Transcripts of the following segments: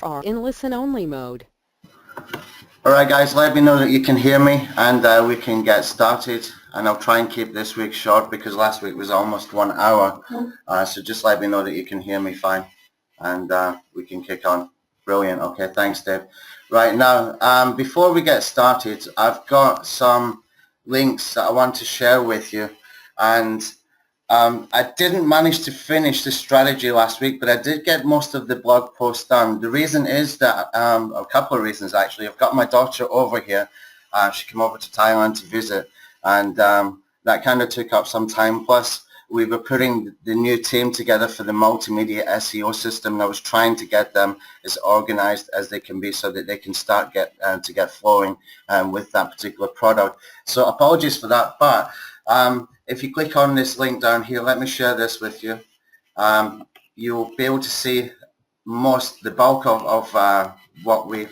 are in listen-only mode. Alright guys, let me know that you can hear me and we can get started, and I'll try and keep this week short because last week was almost 1 hour. So just let me know that you can hear me fine and we can kick on. Brilliant. Okay, thanks Dave. Right now, before we get started, I've got some links that I want to share with you, and I didn't manage to finish the strategy last week, but I did get most of the blog post done. The reason is that, a couple of reasons actually. I've got my daughter over here. She came over to Thailand to visit, and that kind of took up some time. Plus, we were putting the new team together for the multimedia SEO system, and I was trying to get them as organized as they can be so that they can start to get flowing with that particular product. So apologies for that, but if you click on this link down here, let me share this with you. You'll be able to see the bulk of what we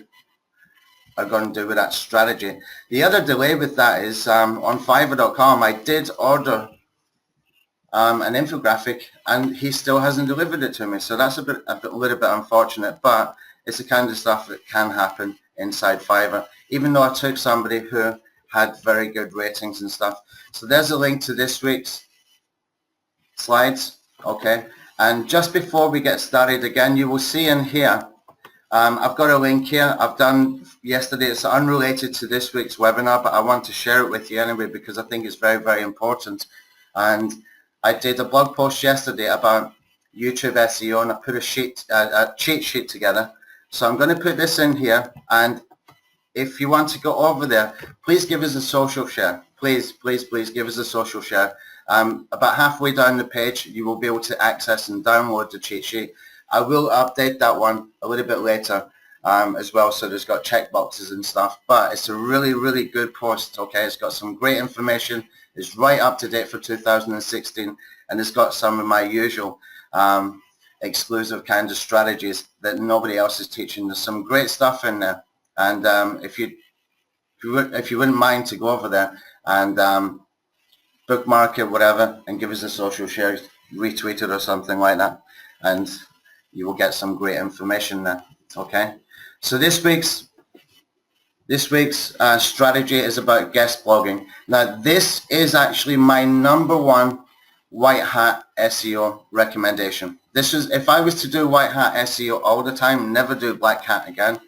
are going to do with that strategy. The other delay with that is on Fiverr.com, I did order an infographic and he still hasn't delivered it to me. So that's a little bit unfortunate, but it's the kind of stuff that can happen inside Fiverr, even though I took somebody who had very good ratings and stuff. So there's a link to this week's slides, okay? And just before we get started again, you will see in here, I've got a link here I've done yesterday. It's unrelated to this week's webinar, but I want to share it with you anyway because I think it's very, very important. And I did a blog post yesterday about YouTube SEO, and I put a cheat sheet together. So I'm going to put this in here, and if you want to go over there, please give us a social share. Please, please, please give us a social share. About halfway down the page, you will be able to access and download the cheat sheet. I will update that one a little bit later as well, so there's got checkboxes and stuff. But it's a really, really good post, okay? It's got some great information. It's right up to date for 2016, and it's got some of my usual exclusive kind of strategies that nobody else is teaching. There's some great stuff in there. And if you wouldn't mind to go over there and bookmark it, whatever, and give us a social share, retweet it or something like that, and you will get some great information there. Okay. So this week's strategy is about guest blogging. Now this is actually my #1 white hat SEO recommendation. This is, if I was to do white hat SEO all the time, never do black hat again,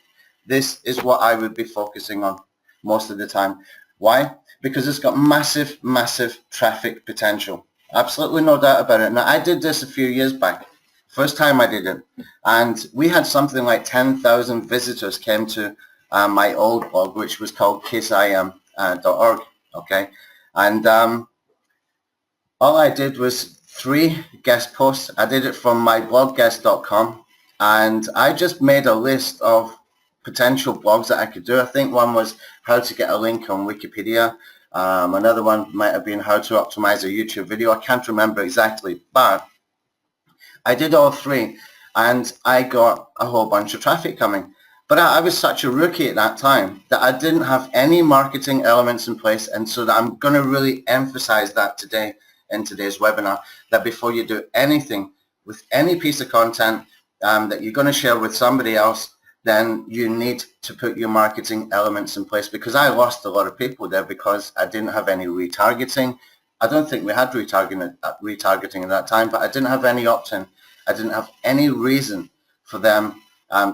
this is what I would be focusing on most of the time. Why? Because it's got massive, massive traffic potential. Absolutely no doubt about it. Now, I did this a few years back. First time I did it. And we had something like 10,000 visitors came to my old blog, which was called kisim.org. Okay. And all I did was 3 guest posts. I did it from my blogguest.com. And I just made a list of potential blogs that I could do. I think one was how to get a link on Wikipedia. Another one might have been how to optimize a YouTube video. I can't remember exactly, but I did all 3 and I got a whole bunch of traffic coming. But I was such a rookie at that time that I didn't have any marketing elements in place, and so that I'm going to really emphasize that today in today's webinar, that before you do anything with any piece of content that you're going to share with somebody else, then you need to put your marketing elements in place, because I lost a lot of people there because I didn't have any retargeting. I don't think we had retargeting at that time, but I didn't have any opt-in. I didn't have any reason for them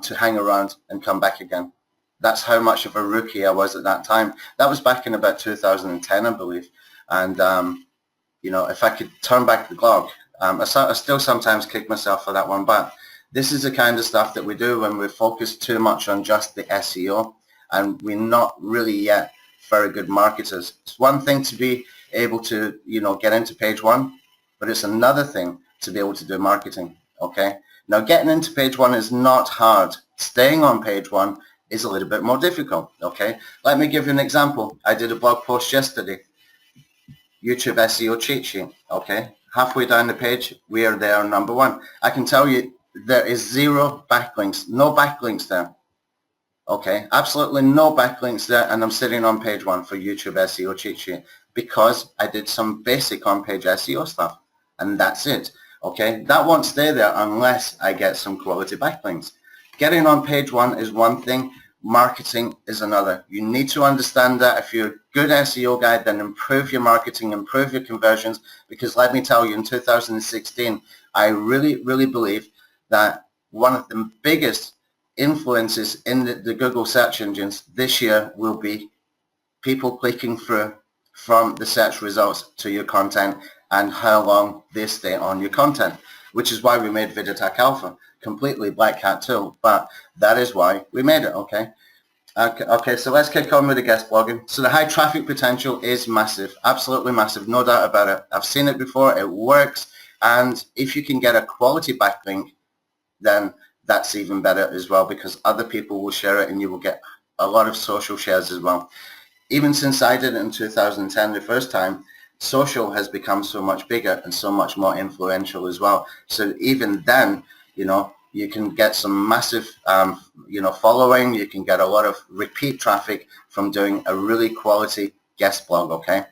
to hang around and come back again. That's how much of a rookie I was at that time. That was back in about 2010, I believe. And, you know, if I could turn back the clock, I still sometimes kick myself for that one, but this is the kind of stuff that we do when we focus too much on just the SEO and we're not really yet very good marketers. It's one thing to be able to, you know, get into page 1, but it's another thing to be able to do marketing, okay? Now, getting into page 1 is not hard. Staying on page 1 is a little bit more difficult, okay? Let me give you an example. I did a blog post yesterday, YouTube SEO cheat sheet, okay? Halfway down the page, we are there #1. I can tell you, there is 0 backlinks, no backlinks there. Okay, absolutely no backlinks there, and I'm sitting on page 1 for YouTube SEO cheat sheet because I did some basic on-page SEO stuff, and that's it. Okay, that won't stay there unless I get some quality backlinks. getting on page one is one thing, marketing is another. You need to understand that. If you're a good SEO guy, then improve your marketing, improve your conversions, because let me tell you, in 2016, I really believe that one of the biggest influences in the Google search engines this year will be people clicking through from the search results to your content and how long they stay on your content, which is why we made Video Attack Alpha, completely black hat tool, but that is why we made it, okay? Okay, so let's kick on with the guest blogging. So the high traffic potential is massive, absolutely massive, no doubt about it. I've seen it before, it works, and if you can get a quality backlink, then that's even better as well, because other people will share it and you will get a lot of social shares as well. Even since I did it in 2010 the first time, social has become so much bigger and so much more influential as well. So even then, you know, you can get some massive, following. You can get a lot of repeat traffic from doing a really quality guest blog, okay?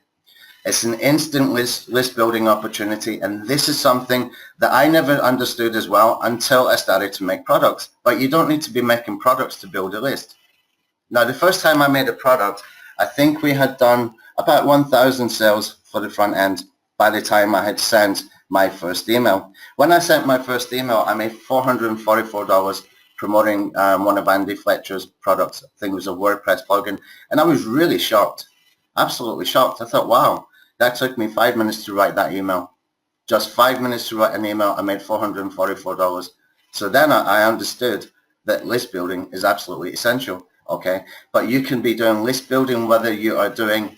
It's an instant list building opportunity, and this is something that I never understood as well until I started to make products. But you don't need to be making products to build a list. Now, the first time I made a product, I think we had done about 1,000 sales for the front end by the time I had sent my first email. When I sent my first email, I made $444 promoting one of Andy Fletcher's products. I think it was a WordPress plugin, and I was really shocked, absolutely shocked. I thought, wow, that took me 5 minutes to write that email. Just 5 minutes to write an email, I made $444. So then I understood that list building is absolutely essential. Okay, but you can be doing list building whether you are doing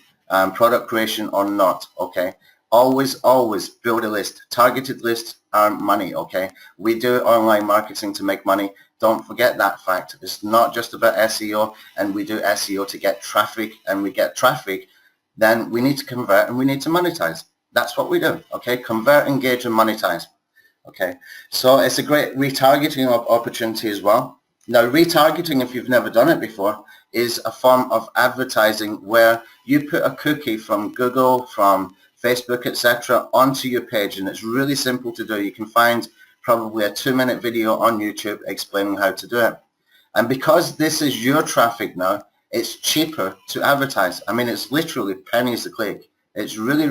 product creation or not. Okay, always build a list. Targeted lists earn money. Okay, we do online marketing to make money. Don't forget that fact. It's not just about SEO, and we do SEO to get traffic, and we get traffic, then we need to convert and we need to monetize. That's what we do. Okay, convert, engage, and monetize. Okay, so it's a great retargeting opportunity as well. Now, retargeting, if you've never done it before, is a form of advertising where you put a cookie from Google, from Facebook, etc. onto your page, and it's really simple to do. You can find probably a 2-minute video on YouTube explaining how to do it. And because this is your traffic now, it's cheaper to advertise. I mean, it's literally pennies a click. It's really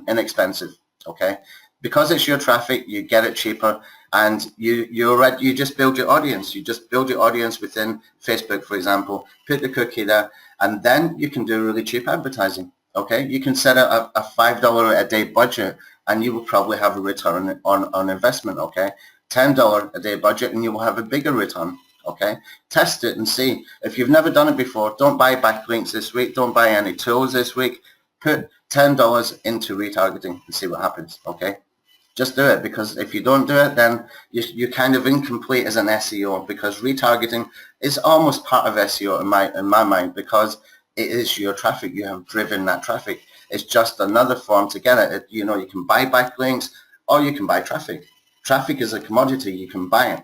inexpensive, okay? Because it's your traffic, you get it cheaper, and you just build your audience. You just build your audience within Facebook, for example, put the cookie there, and then you can do really cheap advertising, okay? You can set a $5 a day budget, and you will probably have a return on investment, okay? $10 a day budget, and you will have a bigger return, okay? Test it and see. If you've never done it before, don't buy backlinks this week. Don't buy any tools this week. Put $10 into retargeting and see what happens, okay? Just do it, because if you don't do it, then you're kind of incomplete as an SEO, because retargeting is almost part of SEO in my mind, because it is your traffic. You have driven that traffic. It's just another form to get it. You know, you can buy backlinks or you can buy traffic. Traffic is a commodity. You can buy it.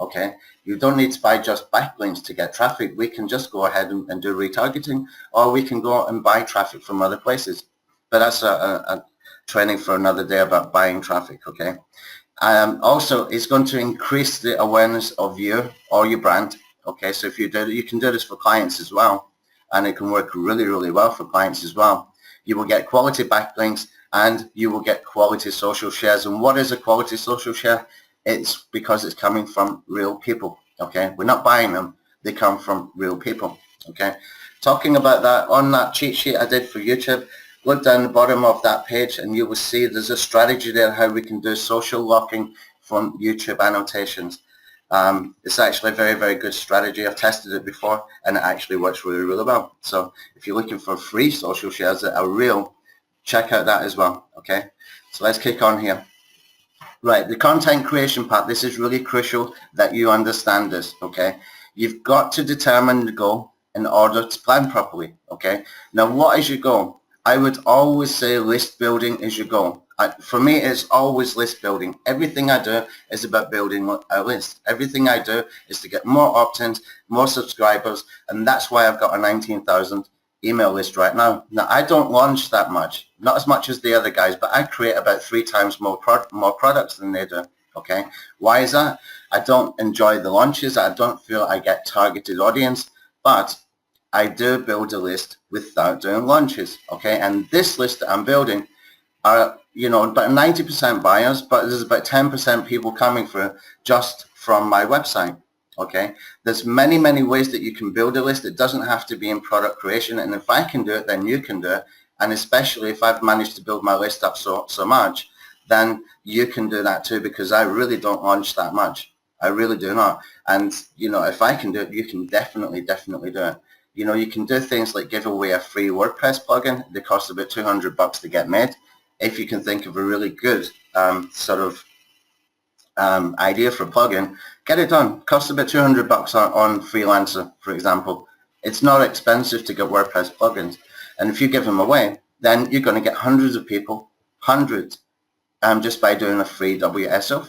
Okay, you don't need to buy just backlinks to get traffic. We can just go ahead and do retargeting, or we can go and buy traffic from other places. But that's a training for another day about buying traffic, okay? Also, it's going to increase the awareness of you or your brand, okay? So if you do, you can do this for clients as well, and it can work really well for clients as well. You will get quality backlinks, and you will get quality social shares. And what is a quality social share? It's because it's coming from real people, okay? We're not buying them. They come from real people, okay? Talking about that, on that cheat sheet I did for YouTube, look down the bottom of that page and you will see there's a strategy there how we can do social locking from YouTube annotations. It's actually a very good strategy. I've tested it before and it actually works really well. So if you're looking for free social shares that are real, check out that as well, okay? So let's kick on here. Right, the content creation part, this is really crucial that you understand this, okay? You've got to determine the goal in order to plan properly, okay? Now, what is your goal? I would always say list building is your goal. For me, it's always list building. Everything I do is about building a list. Everything I do is to get more opt-ins, more subscribers, and that's why I've got a 19,000 email list right now. Now, I don't launch that much, not as much as the other guys, but I create about 3 times more products than they do, Okay, why is that? I don't enjoy the launches. I don't feel I get targeted audience, but I do build a list without doing launches. Okay, and this list that I'm building are, you know, about 90% buyers, but there's about 10% people coming through just from my website. Okay, there's many ways that you can build a list. It doesn't have to be in product creation, and if I can do it, then you can do it. And especially if I've managed to build my list up so much, then you can do that too, because I really don't launch that much. I really do not. And you know, if I can do it, you can definitely do it. You know, you can do things like give away a free WordPress plugin. They cost about $200 to get made. If you can think of a really good idea for a plugin, get it done. Costs about $200 on Freelancer, for example. It's not expensive to get WordPress plugins. And if you give them away, then you're going to get hundreds of people, hundreds, just by doing a free WSO,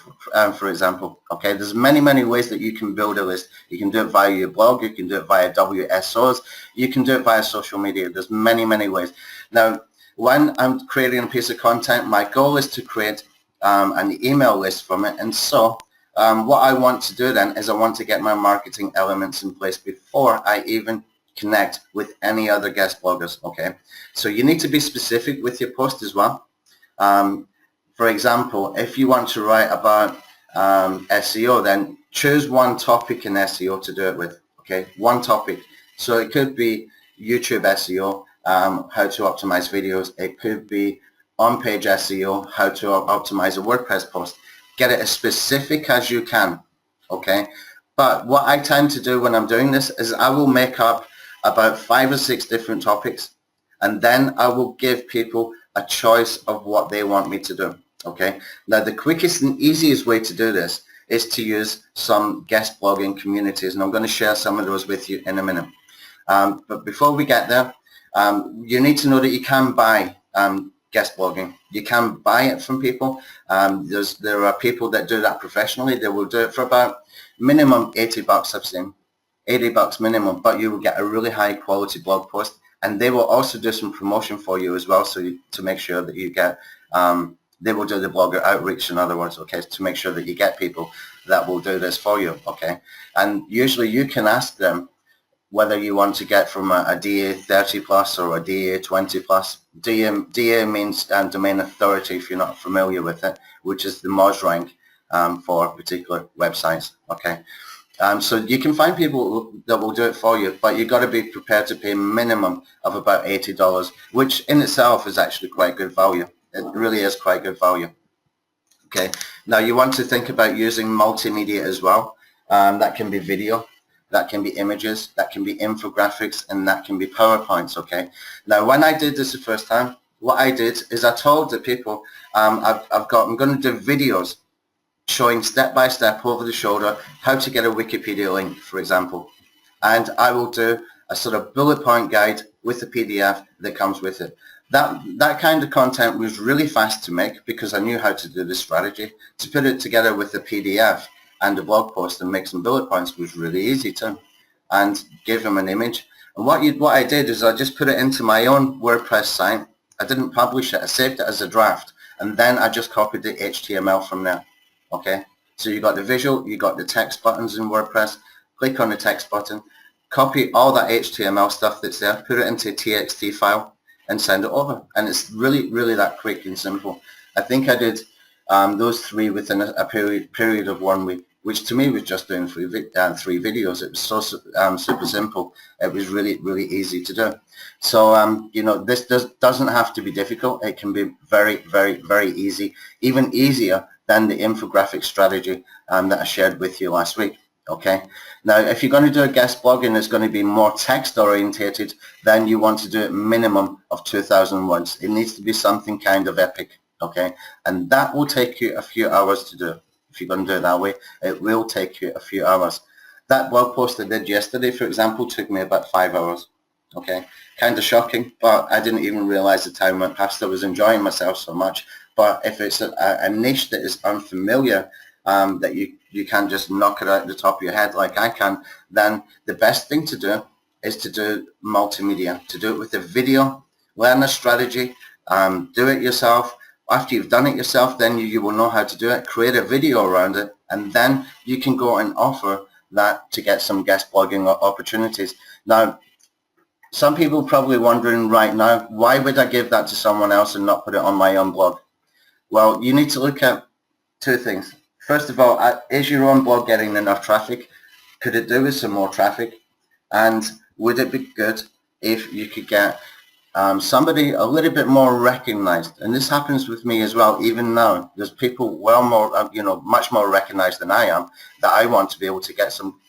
for example. Okay, there's many ways that you can build a list. You can do it via your blog, you can do it via WSOs, you can do it via social media. There's many ways. Now, when I'm creating a piece of content, my goal is to create an email list from it. And so what I want to do then is I want to get my marketing elements in place before I even connect with any other guest bloggers. Okay, so you need to be specific with your post as well. For example, if you want to write about SEO, then choose one topic in SEO to do it with. Okay, one topic. So it could be YouTube SEO, how to optimize videos. It could be on-page SEO, how to optimize a WordPress post. Get it as specific as you can. Okay, but what I tend to do when I'm doing this is I will make up about 5 or 6 different topics, and then I will give people a choice of what they want me to do. Okay, now the quickest and easiest way to do this is to use some guest blogging communities, and I'm going to share some of those with you in a minute. But before we get there, you need to know that you can buy guest blogging. You can buy it from people. There are people that do that professionally. They will do it for about minimum $80 I've seen. $80 minimum, but you will get a really high quality blog post, and they will also do some promotion for you as well, so to make sure that you get they will do the blogger outreach, in other words, okay, to make sure that you get people that will do this for you. Okay, and usually you can ask them whether you want to get from a DA 30 plus or a DA 20 plus. DA means domain authority, if you're not familiar with it, which is the MOZ rank for particular websites. Okay, so you can find people that will do it for you, but you've got to be prepared to pay a minimum of about $80, which in itself is actually quite good value. It really is quite good value. Okay, now you want to think about using multimedia as well. That can be video, that can be images, that can be infographics, and that can be PowerPoints. Okay, now when I did this the first time, what I did is I told the people I'm going to do videos showing step by step over the shoulder how to get a Wikipedia link, for example, and I will do a sort of bullet point guide with the PDF that comes with it. That kind of content was really fast to make because I knew how to do this strategy. To put it together with the PDF and a blog post and make some bullet points was really easy too, and give them an image. And what I did is I just put it into my own WordPress site. I didn't publish it. I saved it as a draft, and then I just copied the HTML from there. Okay, so you got the visual, you got the text buttons in WordPress. Click on the text button, copy all that HTML stuff that's there, put it into a TXT file, and send it over. And it's really that quick and simple. I think I did those 3 within a period of 1 week, which to me was just doing 3 videos. It was so super simple. It was really easy to do. So you know, this doesn't have to be difficult. It can be very easy, even easier than the infographic strategy that I shared with you last week. Okay, now if you're going to do a guest blog and it's going to be more text orientated, then you want to do it minimum of 2,000 words. It needs to be something kind of epic. Okay, and that will take you a few hours to do. If you're going to do it that way, it will take you a few hours. That blog post I did yesterday, for example, took me about 5 hours. Okay, kind of shocking, but I didn't even realize the time went past. I was enjoying myself so much. But if it's a niche that is unfamiliar, that you can't just knock it out the top of your head like I can, then the best thing to do is to do multimedia, to do it with a video, learn a strategy, do it yourself, After you've done it yourself, then you will know how to do it, create a video around it, and then you can go and offer that to get some guest blogging opportunities. Now, some people probably wondering right now, why would I give that to someone else and not put it on my own blog? Well, you need to look at two things. First of all, is your own blog getting enough traffic? Could it do with some more traffic? And would it be good if you could get somebody a little bit more recognized? And this happens with me as well. Even now, there's people well more, much more recognized than I am, that I want to be able to get some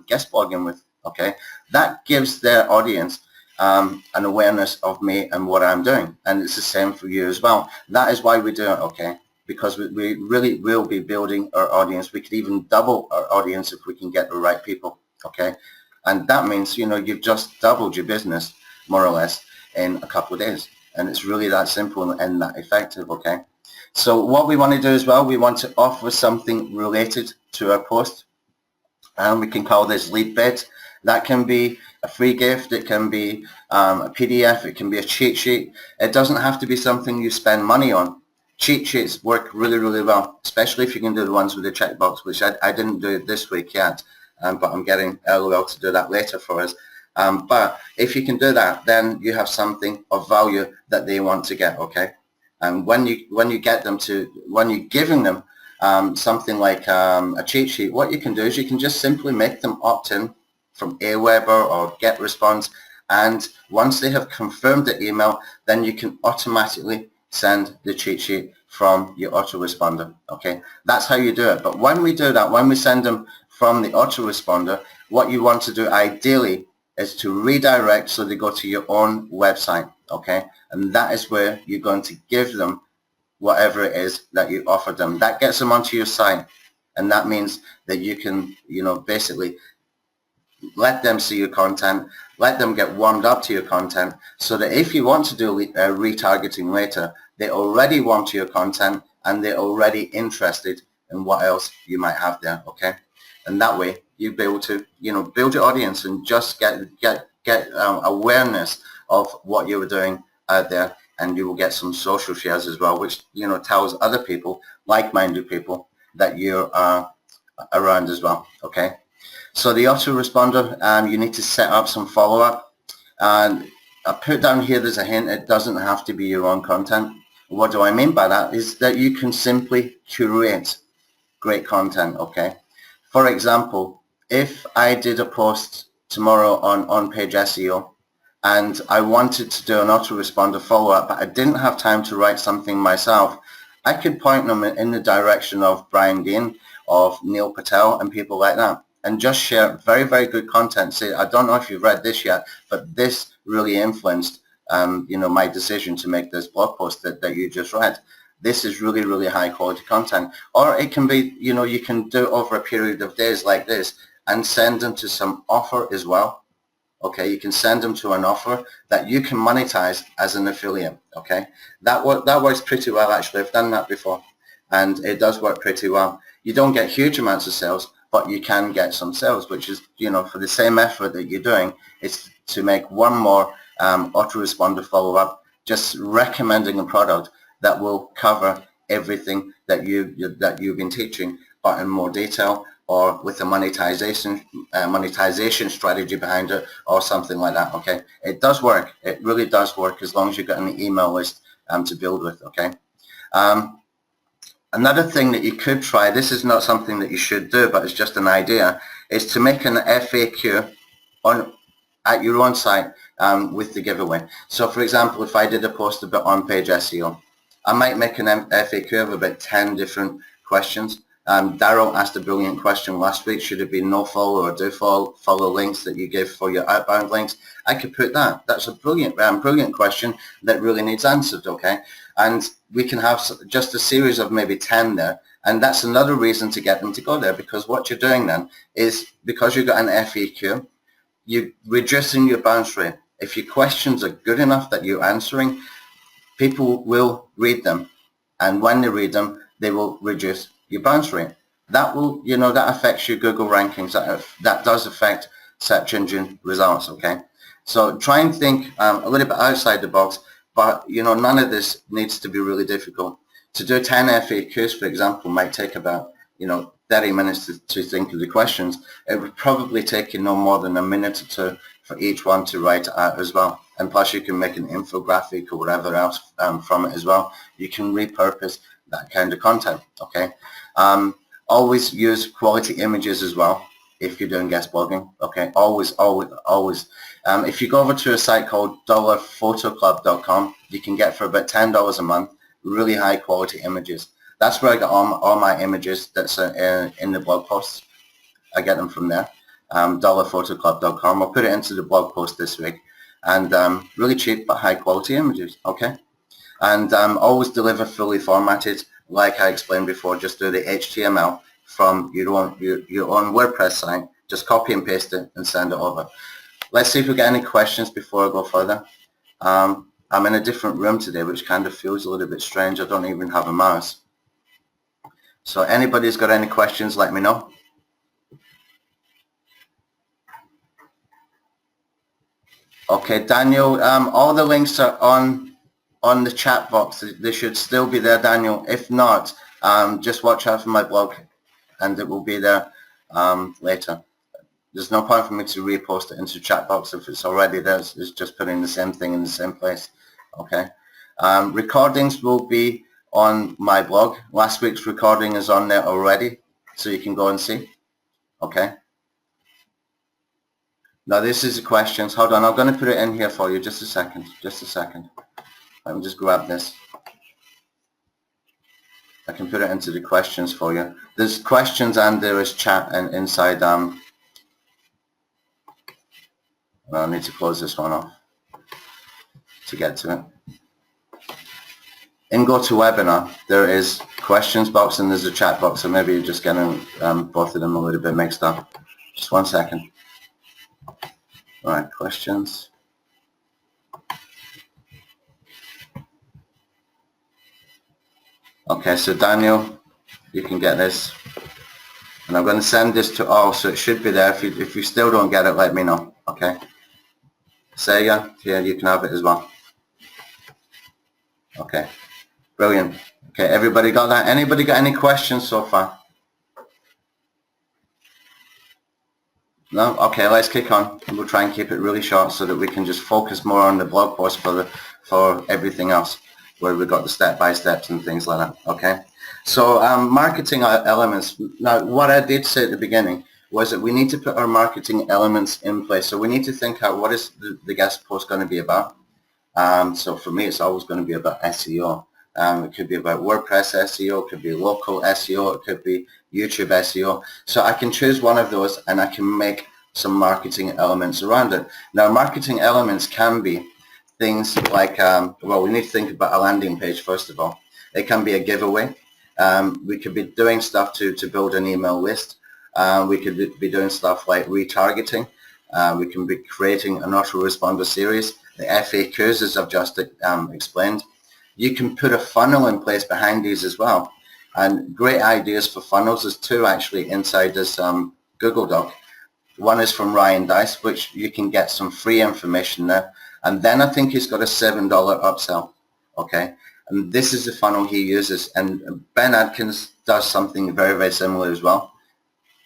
guest blogging with. Okay, that gives their audience an awareness of me and what I'm doing, and it's the same for you as well. That is why we do it. Okay, because we really will be building our audience. We could even double our audience if we can get the right people. Okay, and that means you've just doubled your business more or less in a couple of days, and it's really that simple and that effective. Okay, so what we want to do as well, we want to offer something related to our post, and we can call this lead bait. That can be a free gift, it can be a PDF, it can be a cheat sheet. It doesn't have to be something you spend money on. Cheat sheets work really, really well, especially if you can do the ones with the checkbox, which I didn't do this week yet, but I'm getting LOL to do that later for us. But if you can do that, then you have something of value that they want to get, okay? And when you get them to, when you're giving them something like a cheat sheet, what you can do is you can just simply make them opt in from Aweber or GetResponse, and once they have confirmed the email, then you can automatically send the cheat sheet from your autoresponder. Okay, that's how you do it. But when we do that, when we send them from the autoresponder, what you want to do ideally is to redirect so they go to your own website. Okay, and that is where you're going to give them whatever it is that you offer them. That gets them onto your site, and that means that you can basically let them see your content, let them get warmed up to your content, so that if you want to do retargeting later, they already want your content and they're already interested in what else you might have there. Okay, and that way you'll be able to build your audience and just get awareness of what you were doing out there, and you will get some social shares as well, which tells other people, like-minded people, that you are around as well. Okay, so the autoresponder, you need to set up some follow-up, and I put down here, there's a hint, it doesn't have to be your own content. What do I mean by that is that you can simply curate great content. Okay, for example, if I did a post tomorrow on on-page SEO and I wanted to do an autoresponder follow-up, but I didn't have time to write something myself, I could point them in the direction of Brian Dean, of Neil Patel, and people like that, and just share very, very good content. Say, I don't know if you've read this yet, but this really influenced my decision to make this blog post that you just read. This is really, really high quality content. Or it can be, you can do it over a period of days like this and send them to some offer as well. Okay, you can send them to an offer that you can monetize as an affiliate. Okay, that works pretty well, actually. I've done that before, and it does work pretty well. You don't get huge amounts of sales, but you can get some sales, which is, for the same effort that you're doing, it's to make one more autoresponder follow-up, just recommending a product that will cover everything that you've been teaching, but in more detail, or with a monetization strategy behind it, or something like that. Okay, it does work. It really does work, as long as you've got an email list to build with. Okay. Another thing that you could try, this is not something that you should do, but it's just an idea, is to make an FAQ at your own site with the giveaway. So for example, if I did a post about on-page SEO, I might make an FAQ of about 10 different questions. Daryl asked a brilliant question last week: should it be no follow or do follow links that you give for your outbound links? I could put that. That's a brilliant question that really needs answered. Okay, and we can have just a series of maybe 10 there, and that's another reason to get them to go there, because what you're doing then is, because you've got an FAQ, you're reducing your bounce rate. If your questions are good enough that you're answering, people will read them, and when they read them, they will reduce your bounce rate. That will, that affects your Google rankings. That does affect search engine results. Okay, so try and think a little bit outside the box, but none of this needs to be really difficult. To do 10 FAQs, for example, might take about, 30 minutes to think of the questions. It would probably take you no more than a minute or two for each one to write out as well. And plus you can make an infographic or whatever else from it as well. You can repurpose that kind of content, okay? Always use quality images as well if you're doing guest blogging, okay? Always. If you go over to a site called $photoclub.com, you can get for about $10 a month really high quality images. That's where I get all my images that's in the blog posts. I get them from there, $photoclub.com. I'll put it into the blog post this week. And really cheap but high quality images, okay? And always deliver fully formatted, like I explained before. Just do the HTML from your own WordPress site. Just copy and paste it and send it over. Let's see if we get any questions before I go further. I'm in a different room today, which kind of feels a little bit strange. I don't even have a mouse. So anybody's got any questions, let me know. Okay, Daniel, all the links are on the chat box. They should still be there, Daniel. If not, just watch out for my blog and it will be there later. There's no point for me to repost it into chat box if it's already there. It's just putting the same thing in the same place. Okay. Recordings will be on my blog. Last week's recording is on there already, so you can go and see. Okay. Now this is the questions. Hold on, I'm going to put it in here for you. Just a second. Let me just grab this. I can put it into the questions for you. There's questions and there is chat and inside. Well, I need to close this one off to get to it. In GoToWebinar, there is questions box and there's a chat box. So maybe you're just getting both of them a little bit mixed up. Just 1 second. All right, questions. Okay, so Daniel, you can get this. And I'm going to send this to all, so it should be there. If you still don't get it, let me know, okay? Sega, here, you can have it as well. Okay, brilliant. Okay, everybody got that? Anybody got any questions so far? No? Okay, let's kick on. And we'll try and keep it really short so that we can just focus more on the blog post for everything else, where we've got the step-by-steps and things like that, okay? So marketing elements. Now, what I did say at the beginning was that we need to put our marketing elements in place. So we need to think out what is the guest post going to be about. So for me, it's always going to be about SEO. It could be about WordPress SEO, it could be local SEO, it could be YouTube SEO. So I can choose one of those and I can make some marketing elements around it. Now, marketing elements can be things like, well, we need to think about a landing page first of all. It can be a giveaway. We could be doing stuff to build an email list. We could be doing stuff like retargeting. We can be creating an autoresponder series. The FAQs, as I've just explained. You can put a funnel in place behind these as well. And great ideas for funnels. There's two actually inside this Google Doc. One is from Ryan Dice, which you can get some free information there. And then I think he's got a $7 upsell. Okay. And this is the funnel he uses. And Ben Adkins does something very, very similar as well.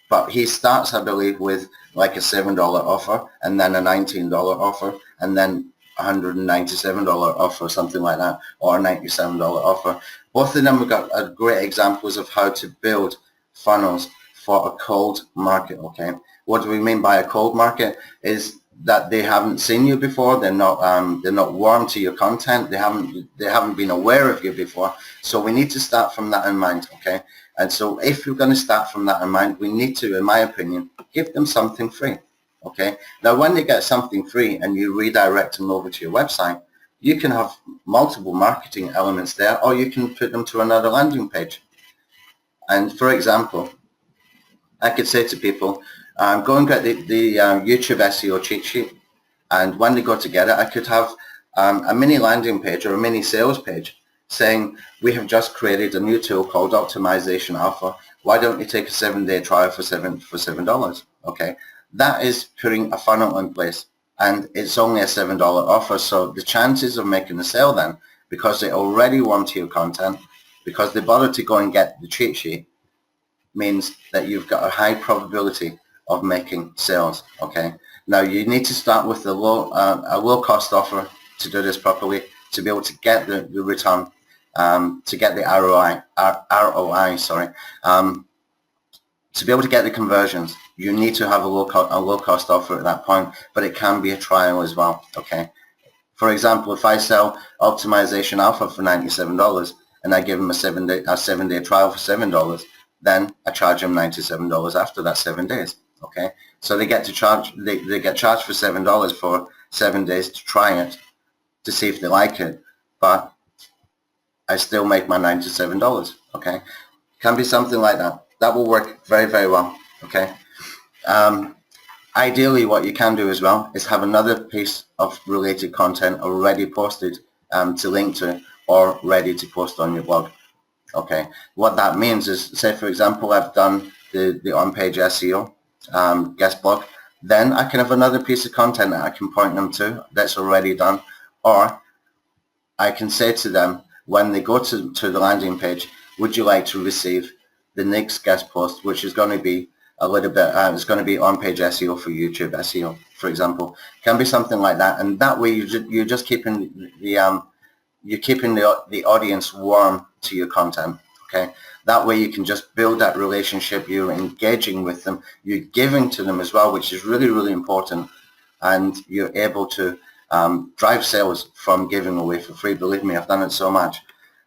But he starts, I believe, with like a $7 offer and then a $19 offer and then $197 offer, something like that, or a $97 offer. Both of them have got great examples of how to build funnels for a cold market, okay? What do we mean by a cold market? Is that they haven't seen you before, they're not warm to your content, they haven't been aware of you before. So we need to start from that in mind, okay? And so if you're going to start from that in mind, we need to, in my opinion, give them something free. Okay. Now, when they get something free and you redirect them over to your website, you can have multiple marketing elements there, or you can put them to another landing page. And for example, I could say to people, go and get the YouTube SEO cheat sheet. And when they go to get it, I could have a mini landing page or a mini sales page saying, we have just created a new tool called Optimization Alpha. Why don't you take a 7-day trial for $7? Okay. That is putting a funnel in place, and it's only a $7 offer. So the chances of making a sale then, because they already want your content, because they bother to go and get the cheat sheet means that you've got a high probability of making sales. Okay. Now you need to start with a low cost offer to do this properly, to be able to get the return, to get the ROI, sorry. To be able to get the conversions, you need to have a low cost offer at that point, but it can be a trial as well. Okay. For example, if I sell Optimization Alpha for $97 and I give them a 7-day trial for $7, then I charge them $97 after that 7 days. Okay, so they get charged for $7 for 7 days to try it, to see if they like it, but I still make my $97. Okay, can be something like that. That will work very, very well. Okay. Ideally, what you can do as well is have another piece of related content already posted to link to or ready to post on your blog. Okay, what that means is, say for example, I've done the on-page SEO guest blog, then I can have another piece of content that I can point them to that's already done, or I can say to them when they go to the landing page, would you like to receive the next guest post, which is going to be a little bit, it's going to be on-page SEO for YouTube SEO, for example. Can be something like that, and that way you're just keeping the audience warm to your content. Okay, that way you can just build that relationship. You're engaging with them, you're giving to them as well, which is really, really important, and you're able to drive sales from giving away for free. Believe me, I've done it so much.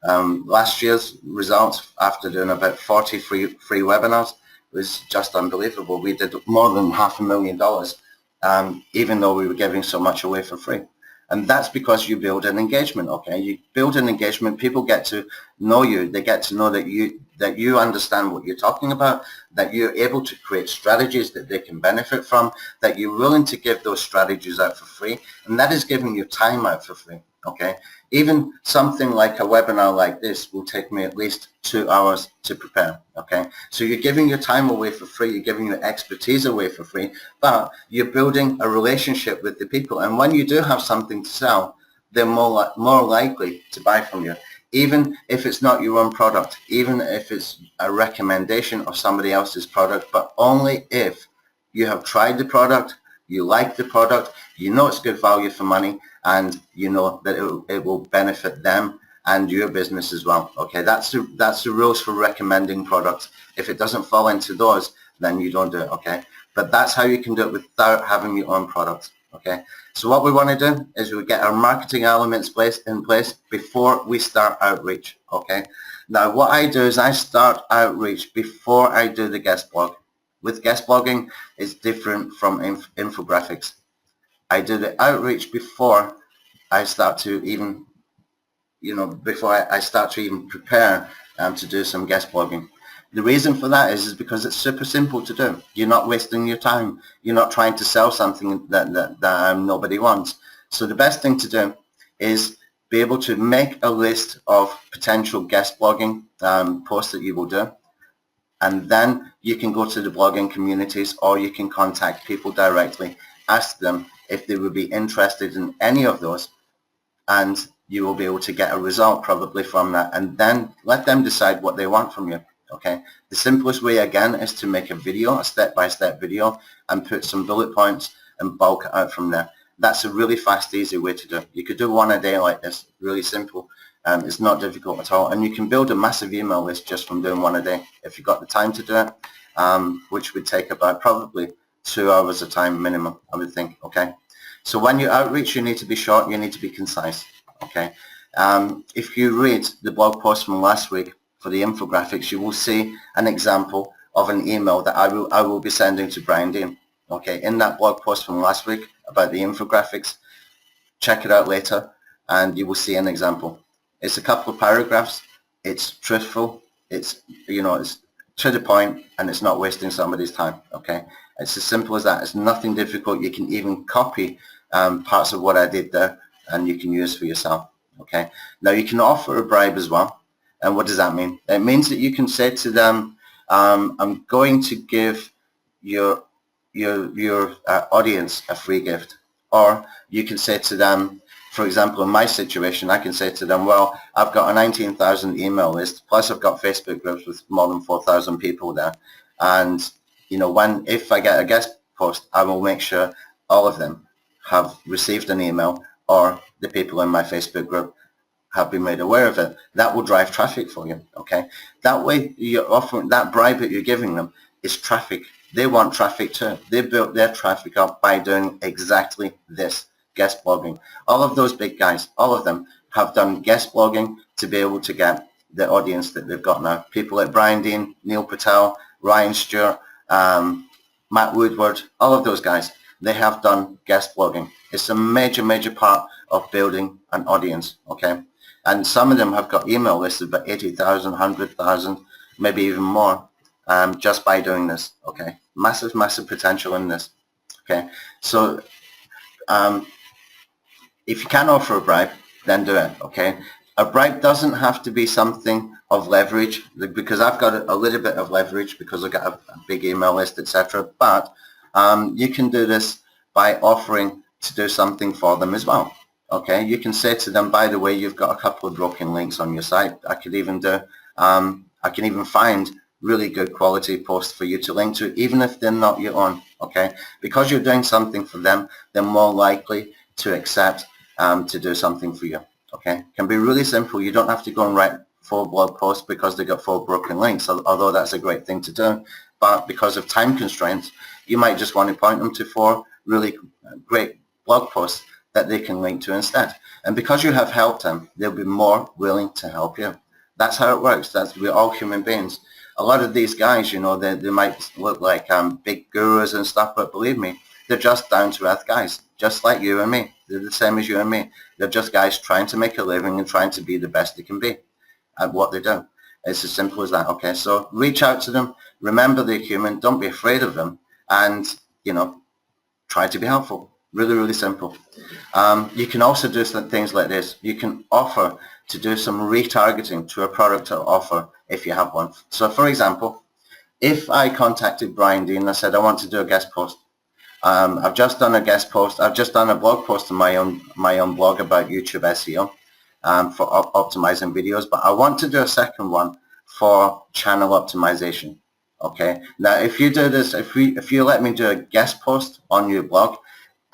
Last year's results after doing about 40 free webinars was just unbelievable. We did more than $500,000, even though we were giving so much away for free. And that's because you build an engagement. Okay, you build an engagement. People get to know you. They get to know that you understand what you're talking about, that you're able to create strategies that they can benefit from, that you're willing to give those strategies out for free, and that is giving your time out for free. Okay, even something like a webinar like this will take me at least 2 hours to prepare. Okay, so you're giving your time away for free, you're giving your expertise away for free, but you're building a relationship with the people, and when you do have something to sell, they're more likely to buy from you, even if it's not your own product, even if it's a recommendation of somebody else's product, but only if you have tried the product, you like the product, you know it's good value for money, and you know that it will benefit them and your business as well. Okay, that's the rules for recommending products. If it doesn't fall into those, then you don't do it. Okay, but that's how you can do it without having your own product. Okay, so what we want to do is we get our marketing elements in place before we start outreach. Okay, now what I do is I start outreach before I do the guest blog. With guest blogging, it's different from infographics. I do the outreach before I start to even, before I start to even prepare to do some guest blogging. The reason for that is because it's super simple to do. You're not wasting your time. You're not trying to sell something that nobody wants. So the best thing to do is be able to make a list of potential guest blogging posts that you will do. And then you can go to the blogging communities, or you can contact people directly, ask them if they would be interested in any of those, and you will be able to get a result probably from that, and then let them decide what they want from you. Okay, the simplest way again is to make a video, a step-by-step video, and put some bullet points and bulk it out from there. That's a really fast, easy way to do it. You could do one a day like this, really simple. It's not difficult at all, and you can build a massive email list just from doing one a day if you've got the time to do it, which would take about probably 2 hours of time minimum, I would think. Okay, so when you outreach, you need to be short, you need to be concise. Okay, if you read the blog post from last week for the infographics, you will see an example of an email that I will be sending to Brian Dean. Okay, in that blog post from last week about the infographics, check it out later and you will see an example. It's a couple of paragraphs, it's truthful, it's to the point, and it's not wasting somebody's time. Okay, it's as simple as that. It's nothing difficult. You can even copy parts of what I did there and you can use for yourself. Okay, now you can offer a bribe as well. And what does that mean? It means that you can say to them, I'm going to give your audience a free gift, Or you can say to them, for example, in my situation, I can say to them, well, I've got a 19,000 email list, plus I've got Facebook groups with more than 4,000 people there. And, you know, if I get a guest post, I will make sure all of them have received an email, or the people in my Facebook group have been made aware of it. That will drive traffic for you, okay? That way you're offering, that bribe that you're giving them is traffic. They want traffic too. They built their traffic up by doing exactly this, guest blogging. All of those big guys, all of them have done guest blogging to be able to get the audience that they've got now. People like Brian Dean, Neil Patel, Ryan Stewart, Matt Woodward, all of those guys, they have done guest blogging. It's a major, major part of building an audience, okay? And some of them have got email lists of about 80,000, 100,000, maybe even more, just by doing this, okay? Massive, massive potential in this, okay? So if you can offer a bribe, then do it, okay? A bribe doesn't have to be something of leverage, because I've got a little bit of leverage because I've got a big email list, etc. But you can do this by offering to do something for them as well. Okay, you can say to them, by the way, you've got a couple of broken links on your site. I could even do, I can even find really good quality posts for you to link to, even if they're not your own. Okay, because you're doing something for them, they're more likely to accept to do something for you. Okay, it can be really simple. You don't have to go and write 4 blog posts because they got 4 broken links, although that's a great thing to do. But because of time constraints, you might just want to point them to 4 really great blog posts that they can link to instead. And because you have helped them, they'll be more willing to help you. That's how it works. We're all human beings. A lot of these guys, you know, they might look like big gurus and stuff, but believe me, they're just down-to-earth guys, just like you and me. They're the same as you and me. They're just guys trying to make a living and trying to be the best they can be at what they do. It's as simple as that, okay? So reach out to them. Remember they're human. Don't be afraid of them. And, you know, try to be helpful. Really, really simple. You can also do some things like this. You can offer to do some retargeting to a product or offer if you have one. So, for example, if I contacted Brian Dean and I said, I want to do a guest post. I've just done a guest post. I've just done a blog post on my own blog about YouTube SEO for optimizing videos, but I want to do a second one for channel optimization. Okay. Now, if you do this, if you let me do a guest post on your blog,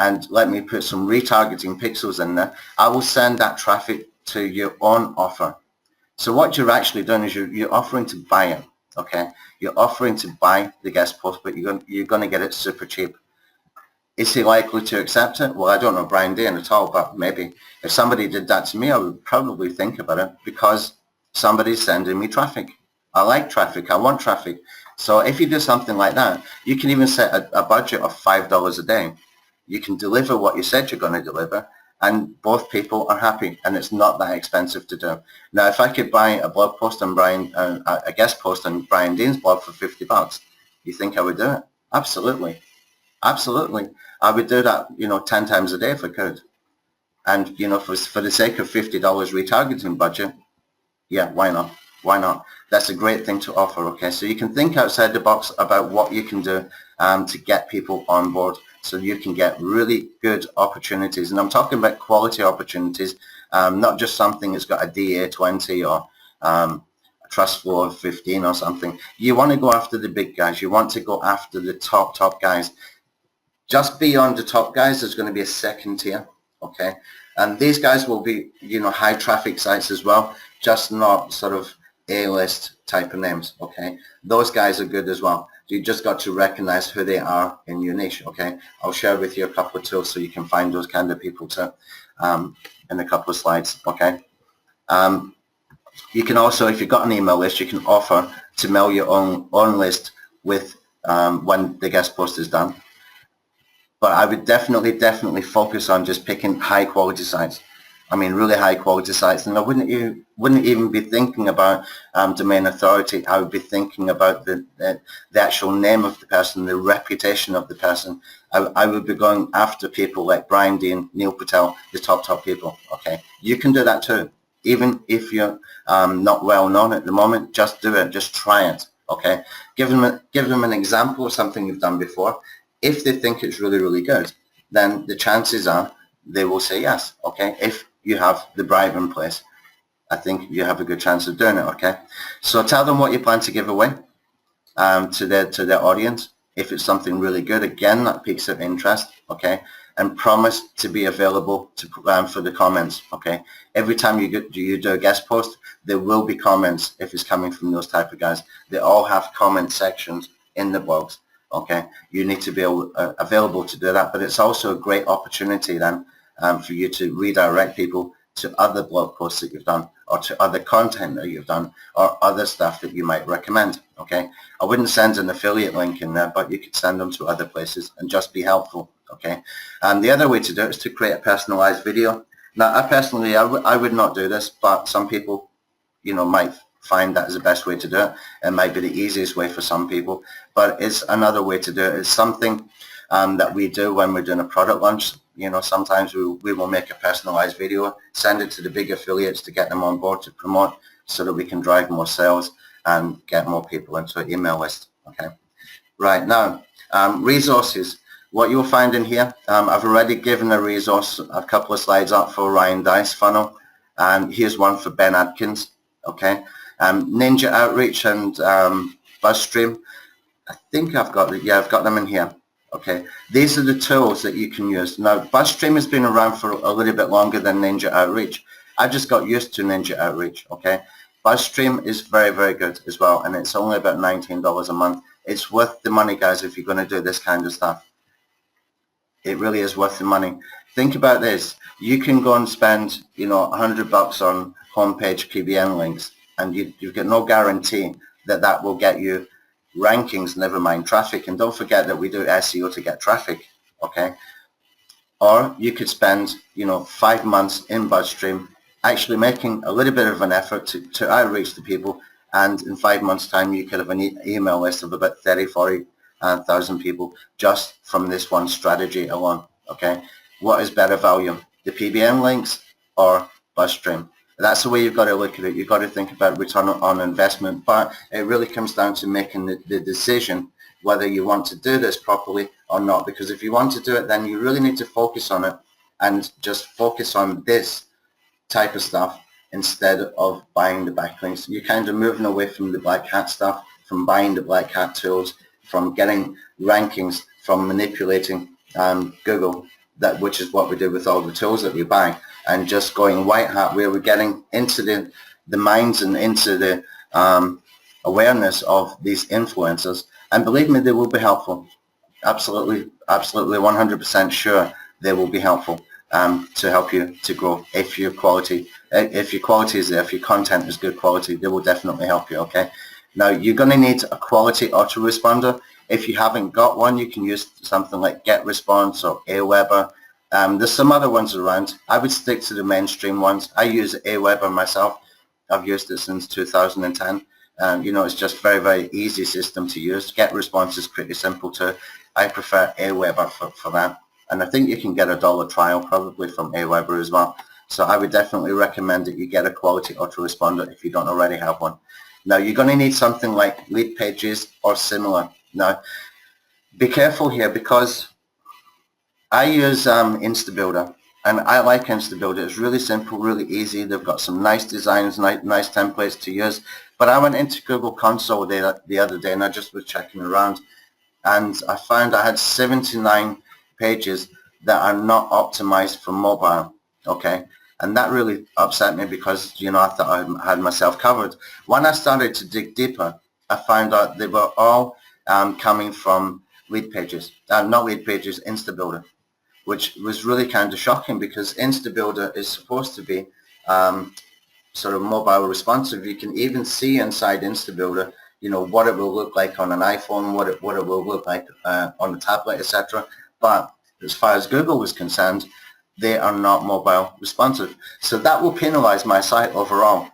and let me put some retargeting pixels in there, I will send that traffic to your own offer. So what you're actually doing is you're offering to buy it, okay? You're offering to buy the guest post, but you're going to get it super cheap. Is he likely to accept it? Well, I don't know Brian Dean at all, but maybe. If somebody did that to me, I would probably think about it because somebody's sending me traffic. I like traffic. I want traffic. So if you do something like that, you can even set a budget of $5 a day. You can deliver what you said you're going to deliver, and both people are happy, and it's not that expensive to do. Now, if I could buy a blog post on a guest post on Brian Dean's blog for $50, you think I would do it? Absolutely. Absolutely. I would do that, you know, 10 times a day if I could. And, you know, for the sake of $50 retargeting budget, yeah, why not? Why not? That's a great thing to offer, okay? So you can think outside the box about what you can do to get people on board so you can get really good opportunities. And I'm talking about quality opportunities, not just something that's got a DA 20 or a trust flow of 15 or something. You want to go after the big guys. You want to go after the top guys. Just beyond the top guys, there's going to be a second tier, okay? And these guys will be, you know, high traffic sites as well, just not sort of A-list type of names, okay? Those guys are good as well. You just got to recognize who they are in your niche, okay? I'll share with you a couple of tools so you can find those kind of people too in a couple of slides, okay? You can also, if you've got an email list, you can offer to mail your own list with when the guest post is done. But I would definitely focus on just picking high quality sites. I mean, really high quality sites. And I wouldn't even be thinking about domain authority. I would be thinking about the actual name of the person, the reputation of the person. I would be going after people like Brian Dean, Neil Patel, the top people. Okay, you can do that too. Even if you're not well known at the moment, just do it. Just try it. Okay, give them an example of something you've done before. If they think it's really good, then the chances are they will say yes, okay? If you have the bribe in place, I think you have a good chance of doing it, okay? So tell them what you plan to give away to their audience. If it's something really good, again, that piques their interest, okay? And promise to be available to for the comments, okay? Every time you do a guest post, there will be comments if it's coming from those type of guys. They all have comment sections in the blogs, okay? You need to be available to do that, but it's also a great opportunity then for you to redirect people to other blog posts that you've done, or to other content that you've done, or other stuff that you might recommend, okay? I wouldn't send an affiliate link in there, but you could send them to other places and just be helpful, okay? And the other way to do it is to create a personalized video. Now, I would not do this, but some people, you know, might find that is the best way to do it. It might be the easiest way for some people, but it's another way to do it. It's something that we do when we're doing a product launch. You know, sometimes we will make a personalized video, send it to the big affiliates to get them on board to promote, so that we can drive more sales and get more people into an email list, okay? Right, now, resources. What you'll find in here, I've already given a resource, a couple of slides up for Ryan Dice funnel, and here's one for Ben Atkins, okay? Ninja Outreach and BuzzStream, I think I've got them in here. Okay, these are the tools that you can use. Now, BuzzStream has been around for a little bit longer than Ninja Outreach. I just got used to Ninja Outreach, okay? BuzzStream is very, very good as well, and it's only about $19 a month. It's worth the money, guys, if you're going to do this kind of stuff. It really is worth the money. Think about this. You can go and spend, you know, $100 on homepage PBN links, and you've got no guarantee that that will get you rankings, never mind traffic. And don't forget that we do SEO to get traffic, okay? Or you could spend, you know, 5 months in BuzzStream actually making a little bit of an effort to outreach to people, and in 5 months time you could have an email list of about 40,000 people just from this one strategy alone, okay? What is better value, the PBN links or BuzzStream? That's the way you've got to look at it. You've got to think about return on investment, but it really comes down to making the decision whether you want to do this properly or not. Because if you want to do it, then you really need to focus on it and just focus on this type of stuff instead of buying the backlinks. You're kind of moving away from the black hat stuff, from buying the black hat tools, from getting rankings, from manipulating Google, which is what we do with all the tools that we buy, and just going white hat, where we're getting into the minds and into the awareness of these influencers. And believe me, they will be helpful. Absolutely, 100% sure they will be helpful to help you to grow. If your quality is there, if your content is good quality, they will definitely help you, okay? Now, you're going to need a quality autoresponder. If you haven't got one, you can use something like GetResponse or Aweber. There's some other ones around. I would stick to the mainstream ones. I use Aweber myself. I've used it since 2010. You know, it's just very, very easy system to use. GetResponse is pretty simple too. I prefer Aweber for that. And I think you can get a $1 trial probably from Aweber as well. So I would definitely recommend that you get a quality autoresponder if you don't already have one. Now, you're going to need something like Lead Pages or similar. Now, be careful here, because I use InstaBuilder, and I like InstaBuilder. It's really simple, really easy. They've got some nice designs, nice templates to use. But I went into Google Console the other day, and I just was checking around, and I found I had 79 pages that are not optimized for mobile, okay? And that really upset me, because, you know, I thought I had myself covered. When I started to dig deeper, I found out they were all coming from Lead Pages, not Lead Pages, InstaBuilder, which was really kind of shocking, because InstaBuilder is supposed to be sort of mobile responsive. You can even see inside InstaBuilder, you know, what it will look like on an iPhone, what it will look like on a tablet, etc. But as far as Google was concerned, they are not mobile responsive. So that will penalize my site overall.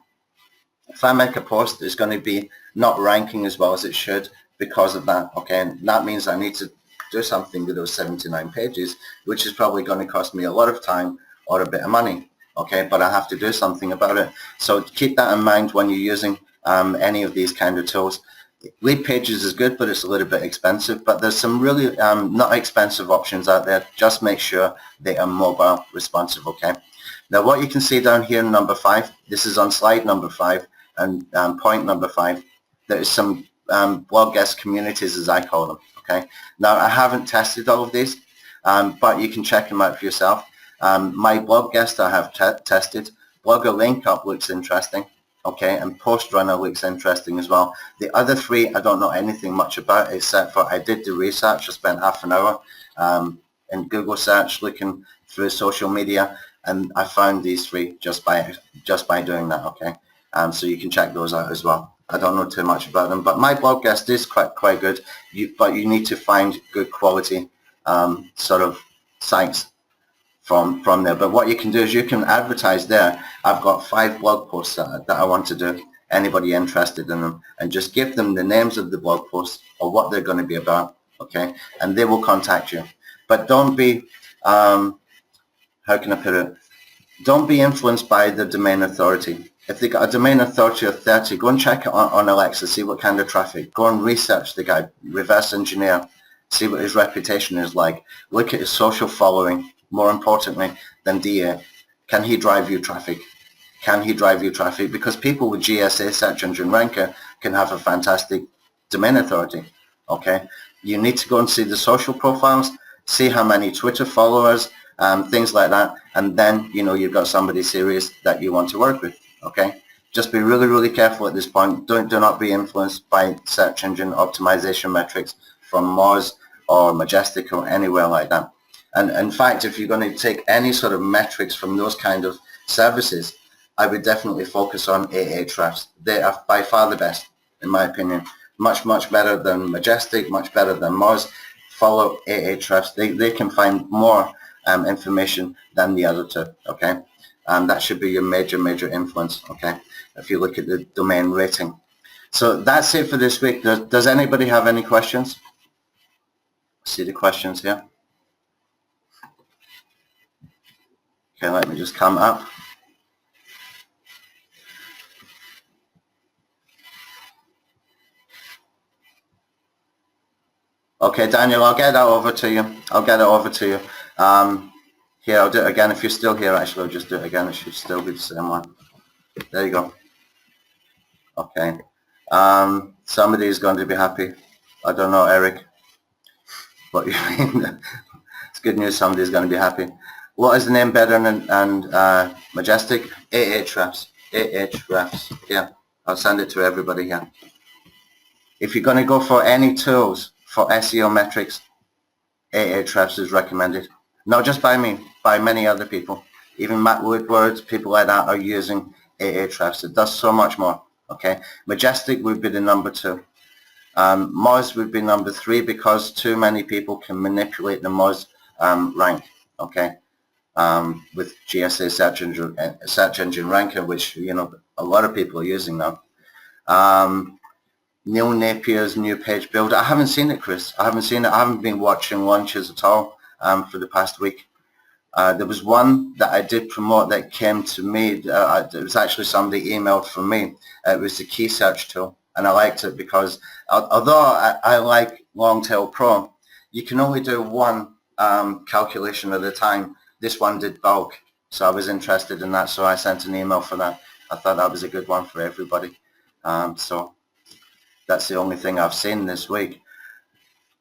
If I make a post, it's going to be not ranking as well as it should because of that, okay? And that means I need to do something with those 79 pages, which is probably going to cost me a lot of time or a bit of money, okay? But I have to do something about it. So keep that in mind when you're using any of these kind of tools. Lead pages is good, but it's a little bit expensive. But there's some really not expensive options out there. Just make sure they are mobile responsive, okay? Now what you can see down here in number 5, this is on slide number 5 and point number 5, there is some blog guest communities, as I call them, okay? Now I haven't tested all of these, but you can check them out for yourself. My blog guest I have tested. Blogger link up looks interesting. Okay, and Post Runner looks interesting as well. The other 3 I don't know anything much about, except for I did the research. I spent half an hour in Google search looking through social media, and I found these 3 just by doing that. Okay, so you can check those out as well. I don't know too much about them, but my blog guest is quite good. But you need to find good quality sort of sites from there. But what you can do is you can advertise there. I've got 5 blog posts that I want to do. Anybody interested in them, and just give them the names of the blog posts or what they're going to be about, okay? And they will contact you. But don't be, how can I put it? Don't be influenced by the domain authority. If they got a domain authority of 30, go and check it on Alexa, see what kind of traffic. Go and research the guy, reverse engineer, see what his reputation is like. Look at his social following. More importantly than DA, can he drive you traffic? Can he drive you traffic? Because people with GSA, search engine ranker, can have a fantastic domain authority. Okay, you need to go and see the social profiles, see how many Twitter followers, things like that, and then you know you've got somebody serious that you want to work with. Okay, just be really careful at this point. Do not be influenced by search engine optimization metrics from Moz or Majestic or anywhere like that. And in fact, if you're going to take any sort of metrics from those kind of services, I would definitely focus on Ahrefs. They are by far the best, in my opinion. Much better than Majestic, much better than Moz. Follow Ahrefs. They can find more information than the other 2, okay? That should be your major influence, okay? If you look at the domain rating. So that's it for this week. Does anybody have any questions? See the questions here. Okay, let me just come up. Okay, Daniel, I'll get that over to you. I'll get it over to you. Here, I'll do it again. If you're still here, actually, I'll just do it again. It should still be the same one. There you go. Okay. Somebody is going to be happy. I don't know, Eric. What you mean? It's good news. Somebody's going to be happy. What is the name better and Majestic? Ahrefs. Ahrefs. Yeah, I'll send it to everybody here. If you're going to go for any tools for SEO metrics, Ahrefs is recommended. Not just by me, by many other people. Even Matt Woodward, people like that are using Ahrefs. It does so much more. Okay, Majestic would be the number 2. Moz would be number 3 because too many people can manipulate the Moz rank. Okay. With GSA search engine ranker, which you know a lot of people are using now. Neil Napier's new page builder. I haven't seen it, Chris. I haven't seen it. I haven't been watching launches at all for the past week. There was one that I did promote that came to me. It was actually somebody emailed from me. It was the key search tool, and I liked it because although I like Longtail Pro, you can only do one calculation at a time. This one did bulk, so I was interested in that, so I sent an email for that. I thought that was a good one for everybody. So that's the only thing I've seen this week.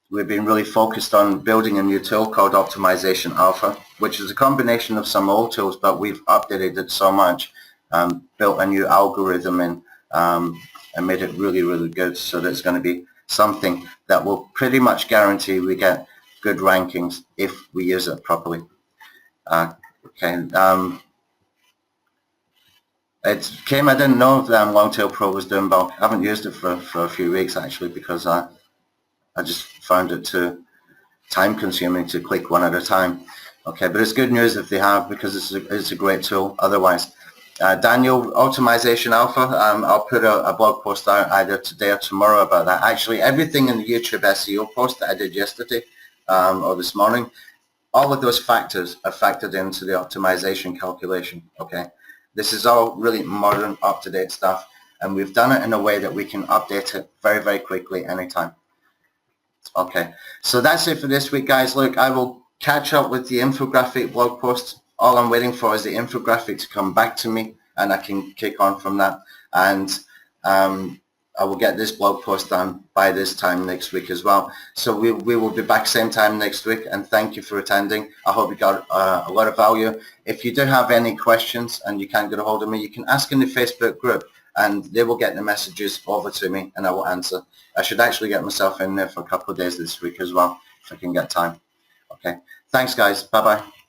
We've been really focused on building a new tool called Optimization Alpha, which is a combination of some old tools, but we've updated it so much, built a new algorithm in, and made it really good, so that it's going to be something that will pretty much guarantee we get good rankings if we use it properly. Okay. It came, I didn't know that Longtail Pro was doing bulk. I haven't used it for a few weeks actually, because I just found it too time consuming to click one at a time. Okay, but it's good news if they have, because it's a great tool otherwise. Daniel, Optimization Alpha, I'll put a blog post out either today or tomorrow about that. Actually, everything in the YouTube SEO post that I did yesterday or this morning, all of those factors are factored into the optimization calculation. Okay, this is all really modern, up-to-date stuff. and we've done it in a way that we can update it very, very quickly anytime. Okay, so that's it for this week, guys. Look, I will catch up with the infographic blog post. All I'm waiting for is the infographic to come back to me, and I can kick on from that. And I will get this blog post done by this time next week as well. So we will be back same time next week, and thank you for attending. I hope you got a lot of value. If you do have any questions and you can't get a hold of me, you can ask in the Facebook group, and they will get the messages over to me and I will answer. I should actually get myself in there for a couple of days this week as well if I can get time. Okay, thanks guys, bye bye.